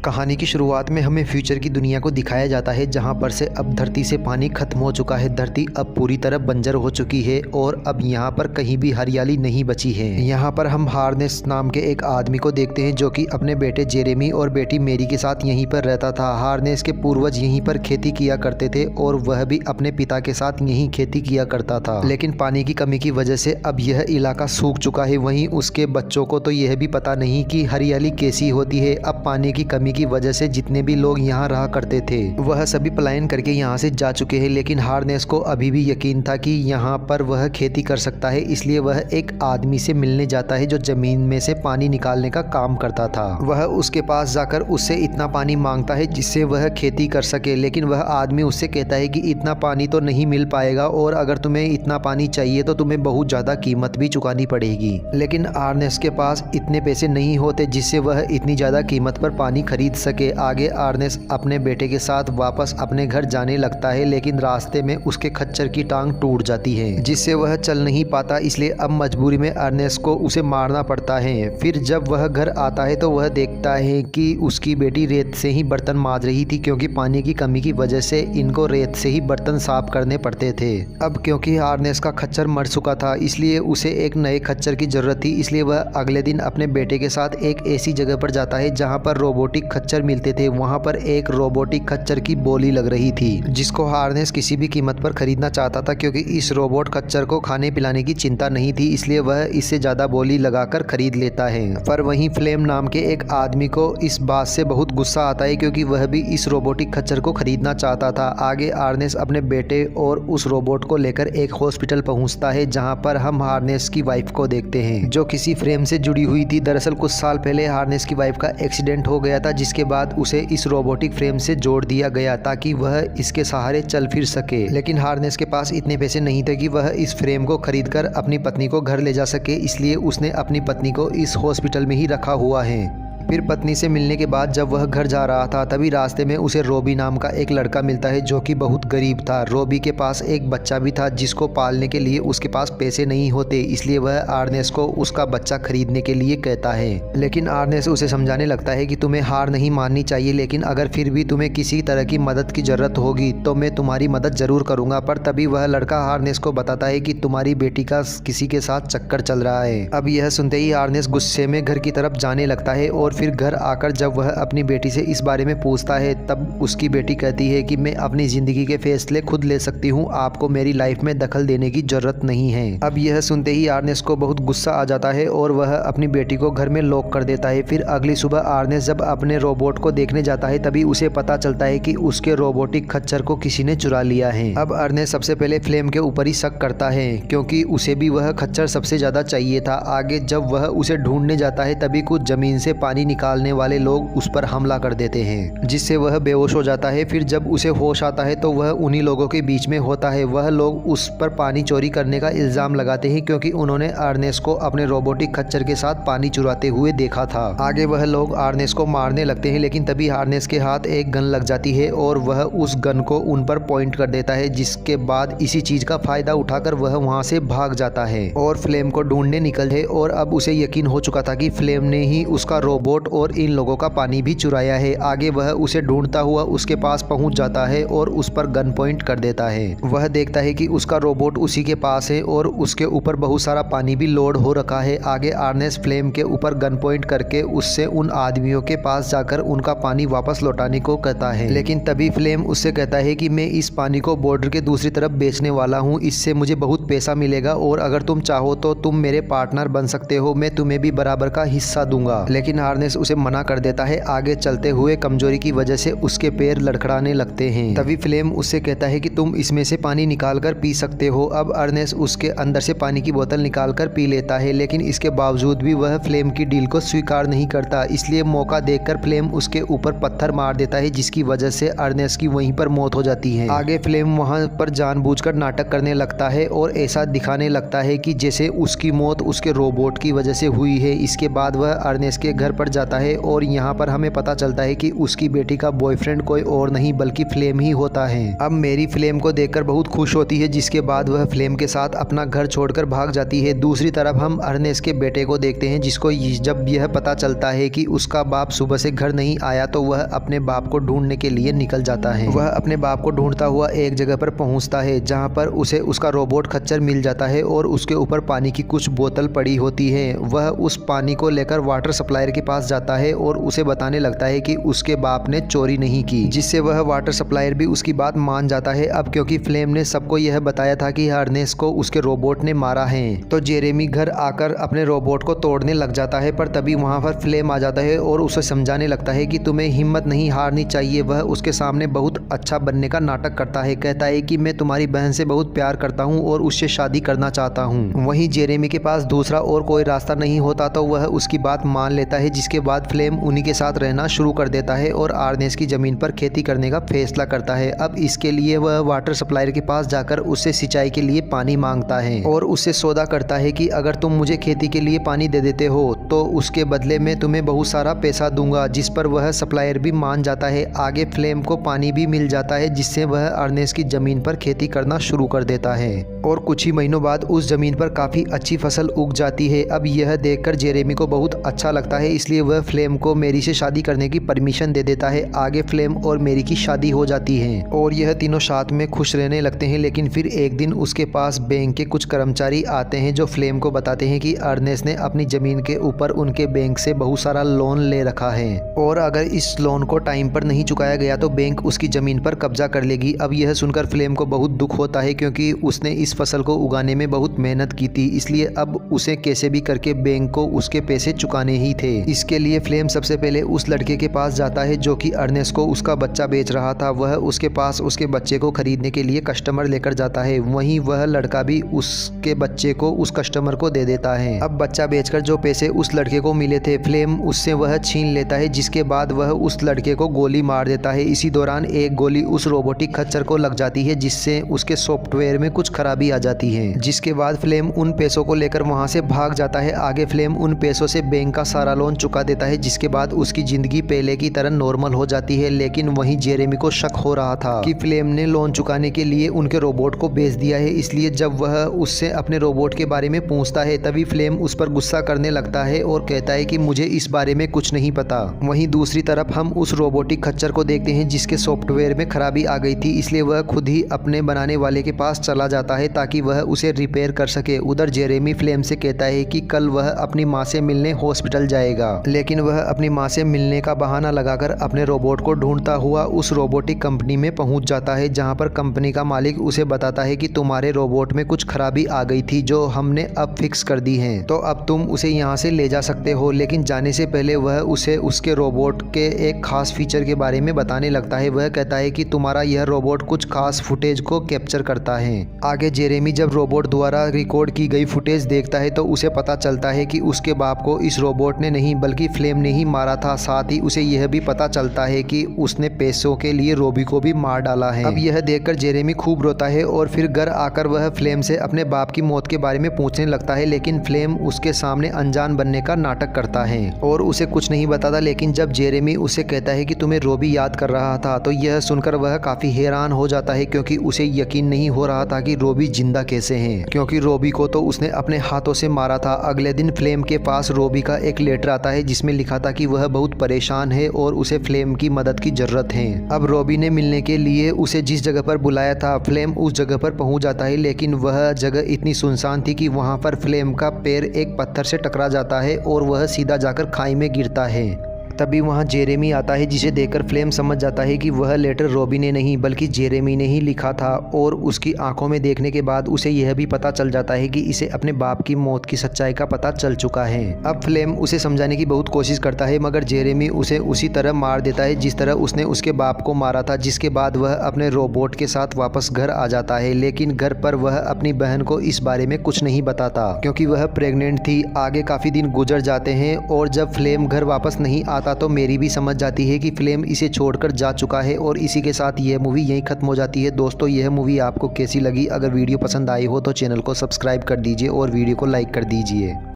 कहानी की शुरुआत में हमें फ्यूचर की दुनिया को दिखाया जाता है, जहां पर से अब धरती से पानी खत्म हो चुका है। धरती अब पूरी तरह बंजर हो चुकी है और अब यहां पर कहीं भी हरियाली नहीं बची है। यहां पर हम हार्नेस नाम के एक आदमी को देखते हैं जो कि अपने बेटे जेरेमी और बेटी मेरी के साथ यहीं पर रहता था। हार्नेस के पूर्वज यहीं पर खेती किया करते थे और वह भी अपने पिता के साथ यहीं खेती किया करता था, लेकिन पानी की कमी की वजह से अब यह इलाका सूख चुका है। वहीं उसके बच्चों को तो यह भी पता नहीं कि हरियाली कैसी होती है। अब पानी की कमी की वजह से जितने भी लोग यहाँ रहा करते थे वह सभी पलायन करके यहाँ से जा चुके हैं, लेकिन हार्नेस को अभी भी यकीन था कि यहाँ पर वह खेती कर सकता है। इसलिए वह एक आदमी से मिलने जाता है जो जमीन में से पानी निकालने का काम करता था। वह उसके पास जाकर उससे इतना पानी मांगता है जिससे वह खेती कर सके, लेकिन वह आदमी उससे कहता है कि इतना पानी तो नहीं मिल पाएगा और अगर तुम्हें इतना पानी चाहिए तो तुम्हें बहुत ज़्यादा कीमत भी चुकानी पड़ेगी। लेकिन हार्नेस के पास इतने पैसे नहीं होते जिससे वह इतनी ज़्यादा कीमत पर पानी खरीद सके। आगे हार्नेस अपने बेटे के साथ वापस अपने घर जाने लगता है, लेकिन रास्ते में उसके खच्चर की टांग टूट जाती है जिससे वह चल नहीं पाता। इसलिए अब मजबूरी में हार्नेस को उसे मारना पड़ता है। फिर जब वह घर आता है तो वह देखता है कि उसकी बेटी रेत से ही बर्तन मांज रही थी, क्योंकि पानी की कमी की वजह से इनको रेत से ही बर्तन साफ करने पड़ते थे। अब क्योंकि हार्नेस का खच्चर मर चुका था इसलिए उसे एक नए खच्चर की जरूरत थी। इसलिए वह अगले दिन अपने बेटे के साथ एक ऐसी जगह पर जाता है जहां पर रोबोटिक खच्चर मिलते थे। वहां पर एक रोबोटिक खच्चर की बोली लग रही थी जिसको हार्नेस किसी भी कीमत पर खरीदना चाहता था, क्योंकि इस रोबोट खच्चर को खाने पिलाने की चिंता नहीं थी। इसलिए वह इससे ज्यादा बोली लगाकर खरीद लेता है। पर वहीं फ्लेम नाम के एक आदमी को इस बात से बहुत गुस्सा आता है, क्योंकि वह भी इस रोबोटिक खच्चर को खरीदना चाहता था। आगे हार्नेस अपने बेटे और उस रोबोट को लेकर एक हॉस्पिटल पहुंचता है, जहां पर हम हार्नेस की वाइफ को देखते हैं जो किसी फ्रेम से जुड़ी हुई थी। दरअसल कुछ साल पहले हार्नेस की वाइफ का एक्सीडेंट हो गया था, जिसके बाद उसे इस रोबोटिक फ्रेम से जोड़ दिया गया ताकि वह इसके सहारे चल फिर सके। लेकिन हार्नेस के पास इतने पैसे नहीं थे कि वह इस फ्रेम को खरीदकर अपनी पत्नी को घर ले जा सके, इसलिए उसने अपनी पत्नी को इस हॉस्पिटल में ही रखा हुआ है। फिर पत्नी से मिलने के बाद जब वह घर जा रहा था तभी रास्ते में उसे रोबी नाम का एक लड़का मिलता है जो कि बहुत गरीब था। रोबी के पास एक बच्चा भी था जिसको पालने के लिए उसके पास पैसे नहीं होते, इसलिए वह हार्नेस को उसका बच्चा खरीदने के लिए कहता है। लेकिन हार्नेस उसे समझाने लगता है कि तुम्हें हार नहीं माननी चाहिए, लेकिन अगर फिर भी तुम्हें किसी तरह की मदद की ज़रूरत होगी तो मैं तुम्हारी मदद ज़रूर करूँगा। पर तभी वह लड़का हार्नेस को बताता है कि तुम्हारी बेटी का किसी के साथ चक्कर चल रहा है। अब यह सुनते ही हार्नेस गुस्से में घर की तरफ जाने लगता है और फिर घर आकर जब वह अपनी बेटी से इस बारे में पूछता है तब उसकी बेटी कहती है कि मैं अपनी ज़िंदगी के फैसले खुद ले सकती हूँ, आपको मेरी लाइफ में दखल देने की ज़रूरत नहीं है। अब यह सुनते ही हार्नेस को बहुत गुस्सा आ जाता है और वह अपनी बेटी को घर में लॉक कर देता है। फिर अगली सुबह हार्नेस जब अपने रोबोट को देखने जाता है तभी उसे पता चलता है कि उसके रोबोटिक खच्चर को किसी ने चुरा लिया है। अब हार्नेस सबसे पहले फ्लेम के ऊपर ही शक करता है, क्योंकि उसे भी वह खच्चर सबसे ज़्यादा चाहिए था। आगे जब वह उसे ढूंढने जाता है तभी कुछ ज़मीन से पानी निकालने वाले लोग उस पर हमला कर देते हैं जिससे वह बेहोश हो जाता है। फिर जब उसे होश आता है तो वह उन्हीं लोगों के बीच में होता है। वह लोग उस पर पानी चोरी करने का इल्जाम लगाते हैं, क्योंकि उन्होंने हार्नेस को अपने रोबोटिक खच्चर के साथ पानी चुराते हुए देखा था। आगे वह लोग हार्नेस को मारने लगते हैं, लेकिन तभी हार्नेस के हाथ एक गन लग जाती है और वह उस गन को उन पर पॉइंट कर देता है, जिसके बाद इसी चीज का फायदा उठाकर वह वहां से भाग जाता है और फ्लेम को ढूंढने निकलते। और अब उसे यकीन हो चुका था कि फ्लेम ने ही उसका रोबोट और इन लोगों का पानी भी चुराया है। आगे वह उसे ढूंढता हुआ उसके पास पहुंच जाता है और उस पर गन पॉइंट कर देता है। वह देखता है कि उसका रोबोट उसी के पास है और उसके ऊपर बहुत सारा पानी भी लोड हो रखा है। आगे हार्नेस फ्लेम के ऊपर गन पॉइंट करके उससे उन आदमियों के पास जाकर उनका पानी वापस लौटाने को कहता है, लेकिन तभी फ्लेम उससे कहता है कि मैं इस पानी को बॉर्डर के दूसरी तरफ बेचने वाला हूँ, इससे मुझे बहुत पैसा मिलेगा और अगर तुम चाहो तो तुम मेरे पार्टनर बन सकते हो, मैं तुम्हें भी बराबर का हिस्सा दूंगा। लेकिन हार्नेस उसे मना कर देता है। आगे चलते हुए कमजोरी की वजह से उसके पैर लड़खड़ाने लगते हैं। तभी फ्लेम उससे कहता है कि तुम इसमें से पानी निकालकर पी सकते हो। अब हार्नेस उसके अंदर से पानी की बोतल निकालकर पी लेता है, लेकिन इसके बावजूद भी वह फ्लेम की डील को स्वीकार नहीं करता। इसलिए मौका देखकर फ्लेम उसके ऊपर पत्थर मार देता है, जिसकी वजह से हार्नेस की वहीं पर मौत हो जाती है। आगे फ्लेम वहां पर जानबूझकर नाटक करने लगता है और ऐसा दिखाने लगता है कि जैसे उसकी मौत उसके रोबोट की वजह से हुई है। इसके बाद वह हार्नेस के घर पर जाता है और यहाँ पर हमें पता चलता है कि उसकी बेटी का बॉयफ्रेंड कोई और नहीं बल्कि फ्लेम ही होता है। अब मेरी फ्लेम को देखकर बहुत खुश होती है, जिसके बाद वह फ्लेम के साथ अपना घर छोड़कर भाग जाती है। दूसरी तरफ हम अर्नेस्ट के बेटे को देखते हैं, जिसको जब यह पता चलता है कि उसका बाप सुबह से घर नहीं आया तो वह अपने बाप को ढूंढने के लिए निकल जाता है। वह अपने बाप को ढूंढता हुआ एक जगह पर पहुंचता है जहां पर उसे उसका रोबोट खच्चर मिल जाता है और उसके ऊपर पानी की कुछ बोतल पड़ी होती है। वह उस पानी को लेकर वाटर सप्लायर के पास जाता है और उसे बताने लगता है कि उसके बाप ने चोरी नहीं की, जिससे वह वाटर सप्लायर भी उसकी बात मान जाता है। अब क्योंकि फ्लेम ने सबको यह बताया था कि अर्नेस्ट को उसके रोबोट ने मारा है, तो जेरेमी घर आकर अपने रोबोट को तोड़ने लग जाता है। पर तभी वहां पर फ्लेम आ जाता है और उसे समझाने लगता है कि तुम्हें हिम्मत नहीं हारनी चाहिए। वह उसके सामने बहुत अच्छा बनने का नाटक करता है, कहता है कि मैं तुम्हारी बहन से बहुत प्यार करता हूं और उससे शादी करना चाहता हूं। वहीं जेरेमी के पास दूसरा और कोई रास्ता नहीं होता तो वह उसकी बात मान लेता है, जिसके बाद फ्लेम उन्हीं के साथ रहना शुरू कर देता है और अर्नेस्ट की जमीन पर खेती करने का फैसला करता है। अब इसके लिए वह वाटर सप्लायर के पास जाकर उससे सिंचाई के लिए पानी मांगता है और उससे सौदा करता है कि अगर तुम मुझे खेती के लिए पानी दे देते हो तो उसके बदले में तुम्हें बहुत सारा पैसा दूंगा, जिस पर वह सप्लायर भी मान जाता है। आगे फ्लेम को पानी भी मिल जाता है, जिससे वह अर्नेस्ट की जमीन पर खेती करना शुरू कर देता है और कुछ ही महीनों बाद उस जमीन पर काफी अच्छी फसल उग जाती है। अब यह देखकर जेरेमी को बहुत अच्छा लगता है, इसलिए वह फ्लेम को मेरी से शादी करने की परमिशन दे देता है। आगे फ्लेम और मेरी की शादी हो जाती है और यह तीनों साथ में खुश रहने लगते हैं। लेकिन फिर एक दिन उसके पास बैंक के कुछ कर्मचारी आते हैं जो फ्लेम को बताते हैं कि अर्नेस्ट ने अपनी जमीन के ऊपर उनके बैंक से बहुत सारा लोन ले रखा है और अगर इस लोन को टाइम पर नहीं चुकाया गया तो बैंक उसकी जमीन पर कब्जा कर लेगी। अब यह सुनकर फ्लेम को बहुत दुख होता है, क्योंकि उसने इस फसल को उगाने में बहुत मेहनत की थी, इसलिए अब उसे कैसे भी करके बैंक को उसके पैसे चुकाने ही थे। इसके लिए फ्लेम सबसे पहले उस लड़के के पास जाता है जो कि अर्नेस्ट को उसका बच्चा बेच रहा था। वह उसके पास उसके बच्चे को खरीदने के लिए कस्टमर लेकर जाता है। वहीं वह लड़का भी उसके बच्चे को उस कस्टमर को दे देता है। अब बच्चा बेचकर जो पैसे उस लड़के को मिले थे फ्लेम उससे वह छीन लेता है, जिसके बाद वह उस लड़के को गोली मार देता है। इसी दौरान एक गोली उस रोबोटिक खच्चर को लग जाती है, जिससे उसके सॉफ्टवेयर में कुछ खराबी आ जाती है, जिसके बाद फ्लेम उन पैसों को लेकर वहां से भाग जाता है। आगे फ्लेम उन पैसों से बैंक का सारा लोन चुका देता है, जिसके बाद उसकी जिंदगी पहले की तरह नॉर्मल हो जाती है। लेकिन वहीं जेरेमी को शक हो रहा था कि फ्लेम ने लोन चुकाने के लिए उनके रोबोट को बेच दिया है, इसलिए जब वह उससे अपने रोबोट के बारे में पूछता है तभी फ्लेम उस पर गुस्सा करने लगता है और कहता है कि मुझे इस बारे में कुछ नहीं पता। वहीं दूसरी तरफ हम उस रोबोटिक खच्चर को देखते हैं जिसके सॉफ्टवेयर में खराबी आ गई थी, इसलिए वह खुद ही अपने बनाने वाले के पास चला जाता है ताकि वह उसे रिपेयर कर सके। उधर जेरेमी फ्लेम से कहता है कि कल वह अपनी माँ से मिलने हॉस्पिटल जाएगा, लेकिन वह अपनी माँ से मिलने का बहाना लगाकर अपने रोबोट को ढूंढता हुआ उस रोबोटिक कंपनी में पहुंच जाता है, जहां पर कंपनी का मालिक उसे बताता है कि तुम्हारे रोबोट में कुछ खराबी आ गई थी जो हमने अब फिक्स कर दी है, तो अब तुम उसे यहाँ से ले जा सकते हो। लेकिन जाने से पहले वह उसे उसके रोबोट के एक खास फीचर के बारे में बताने लगता है। वह कहता है कि तुम्हारा यह रोबोट कुछ खास फुटेज को कैप्चर करता है। आगे जेरेमी जब रोबोट द्वारा रिकॉर्ड की गई फुटेज देखता है तो उसे पता चलता है कि उसके बाप को इस रोबोट ने नहीं बल्कि फ्लेम ने ही मारा था। साथ ही उसे यह भी पता चलता है कि उसने पैसों के लिए रोबी को भी मार डाला है। अब यह देखकर जेरेमी खूब रोता है और फिर घर आकर वह फ्लेम से अपने बाप की मौत के बारे में पूछने लगता है, लेकिन फ्लेम उसके सामने अनजान बनने का नाटक करता है और उसे कुछ नहीं बताता। लेकिन जब जेरेमी उसे कहता है कि तुम्हें रोबी याद कर रहा था तो यह सुनकर वह काफी हैरान हो जाता है, क्योंकि उसे यकीन नहीं हो रहा था कि रोबी जिंदा कैसे है, क्योंकि रोबी को तो उसने अपने हाथों से मारा था। अगले दिन फ्लेम के पास रोबी का एक लेटर आता है जिसमें लिखा था कि वह बहुत परेशान है और उसे फ्लेम की मदद की जरूरत है। अब रोबी ने मिलने के लिए उसे जिस जगह पर बुलाया था फ्लेम उस जगह पर पहुंच जाता है, लेकिन वह जगह इतनी सुनसान थी कि वहां पर फ्लेम का पैर एक पत्थर से टकरा जाता है और वह सीधा जाकर खाई में गिरता है। तभी वहाँ जेरेमी आता है, जिसे देखकर फ्लेम समझ जाता है कि वह लेटर रोबी ने नहीं बल्कि जेरेमी ने ही लिखा था और उसकी आंखों में देखने के बाद उसे यह भी पता चल जाता है कि इसे अपने बाप की मौत की सच्चाई का पता चल चुका है। अब फ्लेम उसे समझाने की बहुत कोशिश करता है, मगर जेरेमी उसे उसी तरह मार देता है जिस तरह उसने उसके बाप को मारा था, जिसके बाद वह अपने रोबोट के साथ वापस घर आ जाता है। लेकिन घर पर वह अपनी बहन को इस बारे में कुछ नहीं बताता, क्योंकि वह प्रेग्नेंट थी। आगे काफ़ी दिन गुजर जाते हैं और जब फ्लेम घर वापस नहीं आता तो मेरी भी समझ जाती है कि फ्लेम इसे छोड़कर जा चुका है और इसी के साथ यह मूवी यहीं खत्म हो जाती है। दोस्तों, यह मूवी आपको कैसी लगी? अगर वीडियो पसंद आई हो तो चैनल को सब्सक्राइब कर दीजिए और वीडियो को लाइक कर दीजिए।